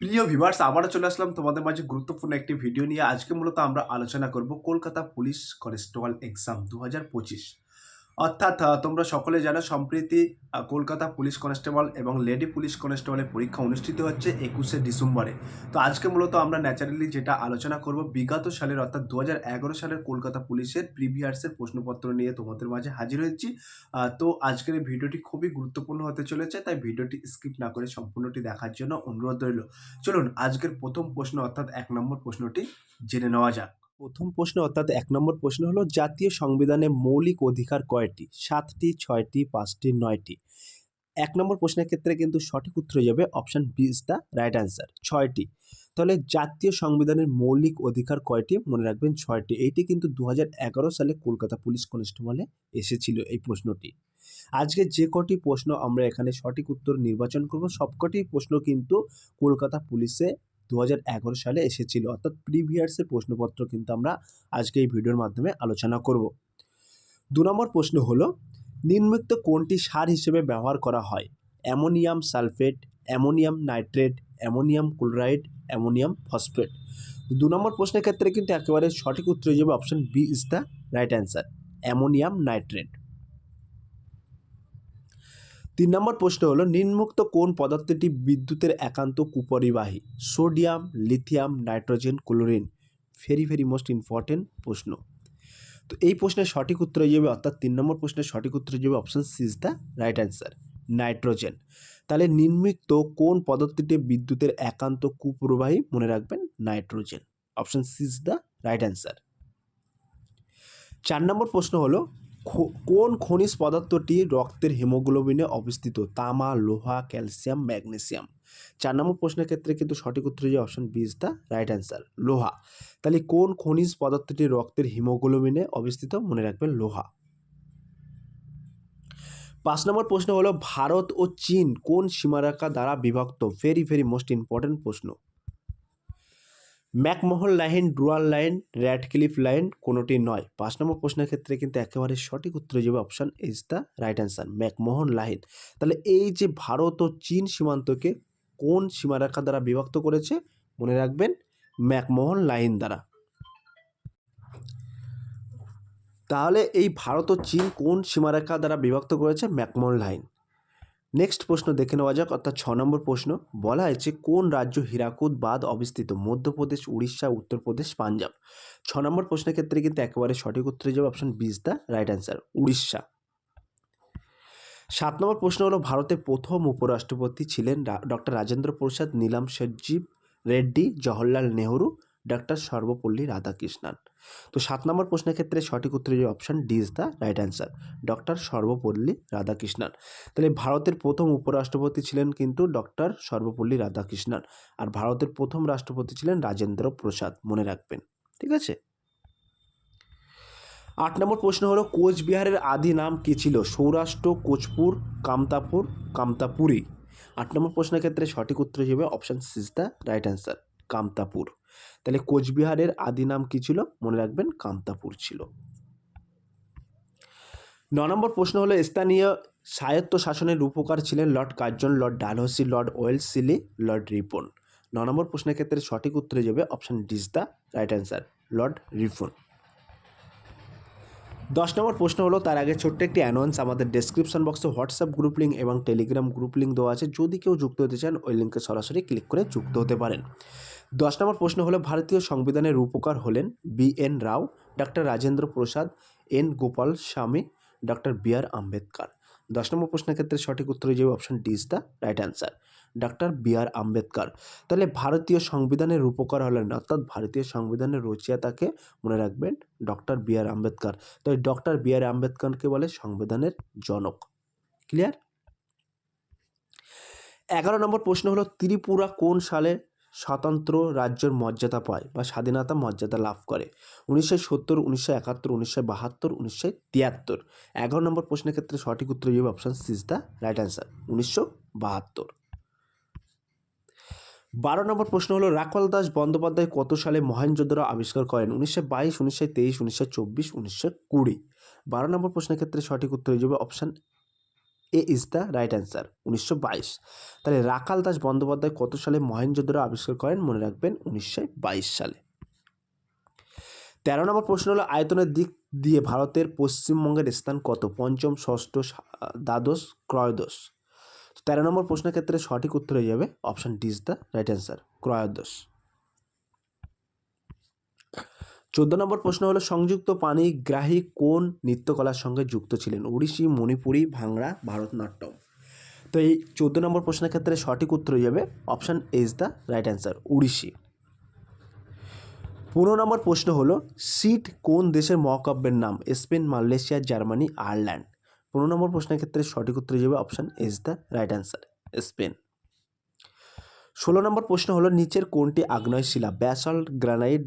প্রিয় ভিউয়ার্স আবারও চলে আসলাম তোমাদের মাঝে গুরুত্বপূর্ণ একটি ভিডিও নিয়ে। আজকে মূলত আমরা আলোচনা করব কলকাতা পুলিশ কনস্টেবল এক্সাম ২০২৫। অর্থাৎ তোমরা সকলে জানো সম্প্রতি কলকাতা পুলিশ কনস্টেবল এবং লেডি পুলিশ কনস্টেবলের পরীক্ষা অনুষ্ঠিত হচ্ছে ২১শে ডিসেম্বরে। তো আজকে মূলত আমরা ন্যাচারালি যেটা আলোচনা করব বিগত সালের অর্থাৎ ২০১১ সালের কলকাতা পুলিশের প্রিভিয়াসের প্রশ্নপত্র নিয়ে তোমাদের মাঝে হাজির হয়েছি। তো আজকের এই ভিডিওটি খুবই গুরুত্বপূর্ণ হতে চলেছে, তাই ভিডিওটি স্কিপ না করে সম্পূর্ণটি দেখার জন্য অনুরোধ রইল। চলুন আজকের প্রথম প্রশ্ন অর্থাৎ ১ নম্বর প্রশ্নটি জেনে নেওয়া যাক। প্রথম প্রশ্ন অর্থাৎ ১ নম্বর প্রশ্ন হলো, জাতীয় সংবিধানে মৌলিক অধিকার কয়টি? ৭টি, ৬টি, ৫টি, ৯টি। ১ নম্বর প্রশ্নের ক্ষেত্রে কিন্তু সঠিক উত্তর হয়ে যাবে option B is the right answer, ৬টি। তাহলে জাতীয় সংবিধানের মৌলিক অধিকার কয়টি? মনে রাখবেন ৬টি। এইটি কিন্তু ২০১১ সালে কলকাতা পুলিশ কনস্টেবলে এসেছিল এই প্রশ্নটি। আজকে যে কটি প্রশ্ন আমরা এখানে সঠিক উত্তর নির্বাচন করব, সবকটি প্রশ্ন কিন্তু কলকাতা পুলিশে ২০১১ সালে এসেছিল, অর্থাৎ প্রিভিয়াসের প্রশ্নপত্র কিন্তু আমরা আজকে এই ভিডিওর মাধ্যমে আলোচনা করব। ২ নম্বর প্রশ্ন হলো, নিম্নোক্ত কোনটি সার হিসেবে ব্যবহার করা হয়? Ammonium sulphate, ammonium nitrate, ammonium chloride, ammonium phosphate. ২ number প্রশ্নের ক্ষেত্রে কিন্তু একেবারে সঠিক উত্তর হয়ে যাবে option B is the right answer, ammonium nitrate. ৩ number প্রশ্ন হলো, নিম্নোক্ত কোন পদার্থটি বিদ্যুতের একান্ত কুপরিবাহী? Sodium, lithium, nitrogen, chlorine. Very very most important প্রশ্ন। তো এই প্রশ্নের সঠিক উত্তর হয়ে যাবে, অর্থাৎ ৩ নম্বর প্রশ্নের সঠিক উত্তর হয়ে যাবে option C is the right answer, nitrogen. তাহলে নিম্নোক্ত কোন পদার্থটি বিদ্যুতের একান্ত কুপ্রবাহী? মনে রাখবেন nitrogen, option C is the right answer. ৪ নম্বর প্রশ্ন হলো, কোন খনিজ পদার্থটি রক্তের হিমোগ্লোবিনে অবস্থিত? তামা, লোহা, ক্যালসিয়াম, ম্যাগনেসিয়াম। ৪ নম্বর প্রশ্নের ক্ষেত্রে কিন্তু সঠিক উত্তর হয়ে option B is the right answer, লোহা। তাহলে কোন খনিজ পদার্থটি রক্তের হিমোগ্লোবিনে অবস্থিত? মনে রাখবেন লোহা। ৫ নম্বর প্রশ্ন হলো, ভারত ও চীন কোন সীমারেখা দ্বারা বিভক্ত? ভেরি ভেরি মোস্ট ইম্পর্টেন্ট প্রশ্ন। McMahon line, dual line, Radcliffe line, কোনোটি নয়। ৫ নম্বর প্রশ্নের ক্ষেত্রে কিন্তু একেবারে সঠিক উত্তর হয়ে যাবে option is the right answer, McMahon line. তাহলে এই যে ভারত ও চীন সীমান্তকে কোন সীমারেখা দ্বারা বিভক্ত করেছে? মনে রাখবেন ম্যাকমোহন লাইন দ্বারা। তাহলে এই ভারত ও চীন কোন সীমারেখা দ্বারা বিভক্ত করেছে? McMahon line. নেক্সট প্রশ্ন দেখে নেওয়া যাক, অর্থাৎ ৬ নম্বর প্রশ্ন। বলা হয়েছে কোন রাজ্য হীরাকুদ বাঁধ অবস্থিত? মধ্যপ্রদেশ, উড়িষ্যা, উত্তরপ্রদেশ, পাঞ্জাব। ৬ নম্বর প্রশ্নের ক্ষেত্রে কিন্তু একেবারে সঠিক উত্তর হয়ে যাবে option B is the right answer, Orissa. ৭ নম্বর প্রশ্ন হলো, ভারতের প্রথম উপরাষ্ট্রপতি ছিলেন ডক্টর রাজেন্দ্র প্রসাদ, নীলাম সঞ্জীব রেড্ডি, জওহরলাল নেহরু, ডক্টর সর্বপল্লী রাধাকৃষ্ণান। তো ৭ নম্বর প্রশ্নের ক্ষেত্রে সঠিক উত্তর হয়ে option D is the right answer, doctor Sarvepalli Radhakrishnan. তাহলে ভারতের প্রথম উপরাষ্ট্রপতি ছিলেন কিন্তু ডক্টর সর্বপল্লী রাধাকৃষ্ণান, আর ভারতের প্রথম রাষ্ট্রপতি ছিলেন রাজেন্দ্র প্রসাদ, মনে রাখবেন। ঠিক আছে। ৮ নম্বর প্রশ্ন হলো, কোচবিহারের আদি নাম কী ছিল? সৌরাষ্ট্র, কোচপুর, কামতাপুর, কামতাপুরী। ৮ নম্বর প্রশ্নের ক্ষেত্রে সঠিক উত্তর হিসেবে option C is the right answer, Kamtapur. তাহলে কোচবিহারের আদি নাম কী ছিল? মনে রাখবেন কামতাপুর ছিল। ৯ নম্বর প্রশ্ন হলো, স্থানীয় স্বায়ত্ত শাসনের রূপকার ছিলেন Lord Curzon, Lord Dalhousie, Lord Wellesley, Lord Ripon. ৯ নম্বর প্রশ্নের ক্ষেত্রে সঠিক উত্তর হয়ে যাবে option D is the right answer, Lord Ripon. ১০ নম্বর প্রশ্ন হলো, তার আগে ছোট্ট একটি অ্যানাউন্স, আমাদের ডেসক্রিপশন বক্সে হোয়াটসঅ্যাপ গ্রুপ লিঙ্ক এবং টেলিগ্রাম গ্রুপ লিঙ্ক দেওয়া আছে, যদি কেউ যুক্ত হতে চান ওই লিঙ্কে সরাসরি ক্লিক করে যুক্ত হতে পারেন। ১০ নম্বর প্রশ্ন হলো, ভারতীয় সংবিধানের রূপকার হলেন B N Rao, doctor Rajendra Prasad, N Gopal Swami, doctor B R Ambedkar. ১০ number প্রশ্নের ক্ষেত্রে সঠিক উত্তর হয়ে যাবে option D is the right answer, doctor B R Ambedkar. তাহলে ভারতীয় সংবিধানের রূপকার হলেন, অর্থাৎ ভারতীয় সংবিধানের রচয়িতাকে মনে রাখবেন ডক্টর বি আর আম্বেদকর। তো ডক্টর বি আর আম্বেদকরকে বলে সংবিধানের জনক। ক্লিয়ার। ১১ নম্বর প্রশ্ন হলো, ত্রিপুরা কোন সালে স্বতন্ত্র রাজ্যের মর্যাদা পায় বা স্বাধীনতা মর্যাদা লাভ করে? ১৯৭০, ১৯৭১, ১৯৭২, ১৯৭৩। ১১ নম্বর প্রশ্নের ক্ষেত্রে সঠিক উত্তর হয়ে যাবে option C is the right answer, ১৯৭২। ১২ নম্বর প্রশ্ন হলো, রাখাল দাস বন্দ্যোপাধ্যায় কত সালে মহেঞ্জোদারো আবিষ্কার করেন? ১৯২২, ১৯২৩, ১৯২৪, ১৯২০। ১২ নম্বর প্রশ্নের ক্ষেত্রে সঠিক উত্তর হয়ে যাবে option A is the right answer 1922। তাহলে রাখাল দাস বন্দ্যোপাধ্যায় কত সালে মহেঞ্জোদড়ো আবিষ্কার করেন? মনে রাখবেন 1922 সালে। 13 নম্বর প্রশ্ন হলো আয়তনের দিক দিয়ে ভারতের পশ্চিমবঙ্গের স্থান কত? পঞ্চম, ষষ্ঠ, দ্বাদশ, ত্রয়োদশ। 13 নম্বর প্রশ্নের ক্ষেত্রে সঠিক উত্তর হয়ে যাবে option D is the right answer, ত্রয়োদশ। 14 নম্বর প্রশ্ন হলো সংযুক্ত পাণিগ্রাহী কোন নৃত্যকলার সঙ্গে যুক্ত ছিলেন? ওড়িশি, মণিপুরী, ভাংড়া, ভারতনাট্যম। তো এই 14 নম্বর প্রশ্নের ক্ষেত্রে সঠিক উত্তর হয়ে যাবে option A is the right answer, Odissi. 15 number প্রশ্ন হলো সিট কোন দেশের মহাকাব্যের নাম? Spain, Malaysia, Germany, Ireland. 15 number প্রশ্নের ক্ষেত্রে সঠিক উত্তর হয়ে যাবে option A is the right answer, Spain. 16 number প্রশ্ন হলো নিচের কোনটি আগ্নেয় শিলা? Basalt, granite,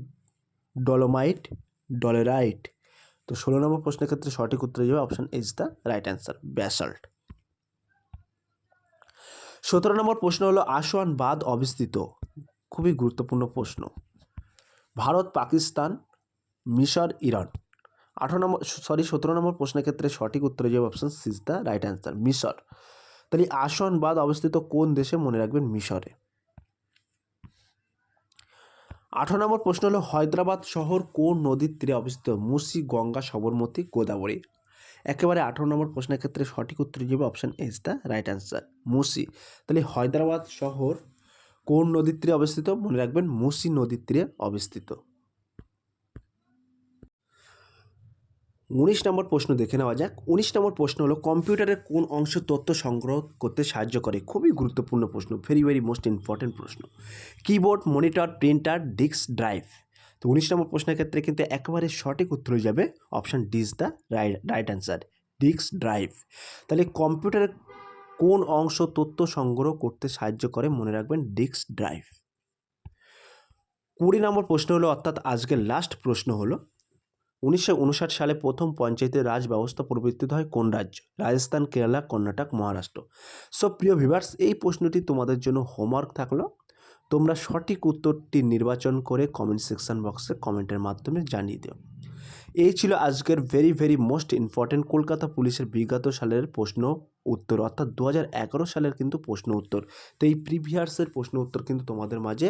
dolomite, dolerite. তো 16 নম্বর প্রশ্নের ক্ষেত্রে সঠিক উত্তর হয়ে যাবে option is the right answer, basalt. 17 number প্রশ্ন হলো আসওয়ান বাঁধ অবস্থিত, খুবই গুরুত্বপূর্ণ প্রশ্ন, ভারত, পাকিস্তান, মিশর, ইরান। 17 নম্বর প্রশ্নের ক্ষেত্রে সঠিক উত্তর হয়ে যাবে option C is the right answer, মিশর। তাহলে আসওয়ান বাঁধ অবস্থিত কোন দেশে? মনে রাখবেন মিশরে। 18 নম্বর প্রশ্ন হলো হায়দ্রাবাদ শহর কোন নদীর তীরে অবস্থিত? মুসি, গঙ্গা, সবরমতী, গোদাবরী। একেবারে 18 নম্বর প্রশ্নের ক্ষেত্রে সঠিক উত্তর যাবে option A is the right answer, Musi. তাহলে হায়দ্রাবাদ শহর কোন নদীর তীরে অবস্থিত? মনে রাখবেন মুসি নদীর তীরে অবস্থিত। 19 নম্বর প্রশ্ন দেখে নেওয়া যাক। 19 নম্বর প্রশ্ন হলো কম্পিউটারের কোন অংশ তথ্য সংগ্রহ করতে সাহায্য করে? খুবই গুরুত্বপূর্ণ প্রশ্ন, ভেরি মোস্ট ইম্পর্টেন্ট প্রশ্ন। Keyboard, monitor, printer, disk drive. তো 19 নম্বর প্রশ্নের ক্ষেত্রে কিন্তু একেবারে সঠিক উত্তর হয়ে যাবে option D is the right answer, disk drive. তাহলে কম্পিউটারের কোন অংশ তথ্য সংগ্রহ করতে সাহায্য করে? মনে রাখবেন ডিস্ক ড্রাইভ। 20 নম্বর প্রশ্ন হলো অর্থাৎ আজকের লাস্ট প্রশ্ন হলো 1959 সালে প্রথম পঞ্চায়েতের রাজ ব্যবস্থা প্রবর্তিত হয় কোন রাজ্য? রাজস্থান, কেরালা, কর্ণাটক, মহারাষ্ট্র। সো প্রিয় ভিউয়ার্স, এই প্রশ্নটি তোমাদের জন্য হোমওয়ার্ক থাকলো, তোমরা সঠিক উত্তরটি নির্বাচন করে কমেন্ট সেকশন বক্সে কমেন্টের মাধ্যমে জানিয়ে দিও। এই ছিল আজকের ভেরি মোস্ট ইম্পর্টেন্ট কলকাতা পুলিশের বিগত সালের প্রশ্ন উত্তর, অর্থাৎ 2011 সালের কিন্তু প্রশ্ন উত্তর। তো এই প্রিভিয়াসের প্রশ্ন উত্তর কিন্তু তোমাদের মাঝে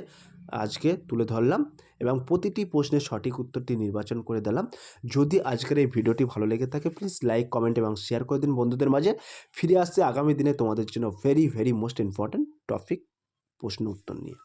আজকে তুলে ধরলাম এবং প্রতিটি প্রশ্নের সঠিক উত্তরটি নির্বাচন করে দিলাম। যদি আজকের এই ভিডিওটি ভালো লেগে থাকে প্লিজ লাইক, কমেন্ট এবং শেয়ার করে দিন বন্ধুদের মাঝে। ফিরে আসছে আগামী দিনে তোমাদের জন্য ভেরি মোস্ট ইম্পর্টেন্ট টপিক প্রশ্ন উত্তর নিয়ে।